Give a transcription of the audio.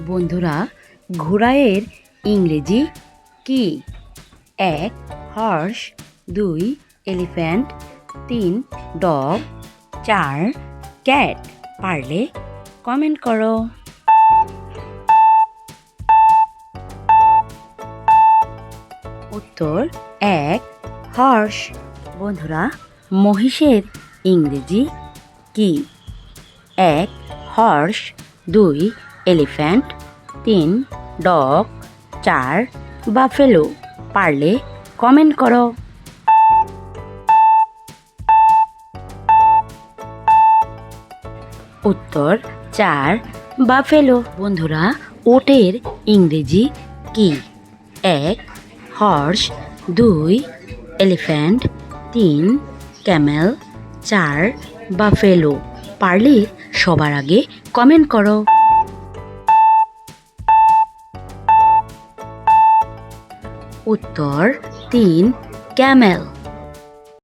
বন্ধুরা, ঘোড়ার ইংরেজি কি? ১ হর্স, ২ এলিফ্যান্ট, ৩ ডগ, ৪ ক্যাট। পারলে কমেন্ট করো। উত্তর ১ হর্স। বন্ধুরা, মহিষের ইংরেজি কি? ১ হর্স, ২ এলিফ্যান্ট, ৩ ডগ, ৪ বাফেলো। পারলে কমেন্ট করো। উত্তর ৪ বাফেলো। বন্ধুরা, ওটের ইংরেজি কি? ১ হর্স, ২ এলিফ্যান্ট, ৩ ক্যামেল, ৪ বাফেলো। পারলে সবার আগে কমেন্ট করো। উত্তর ৩ ক্যামেল।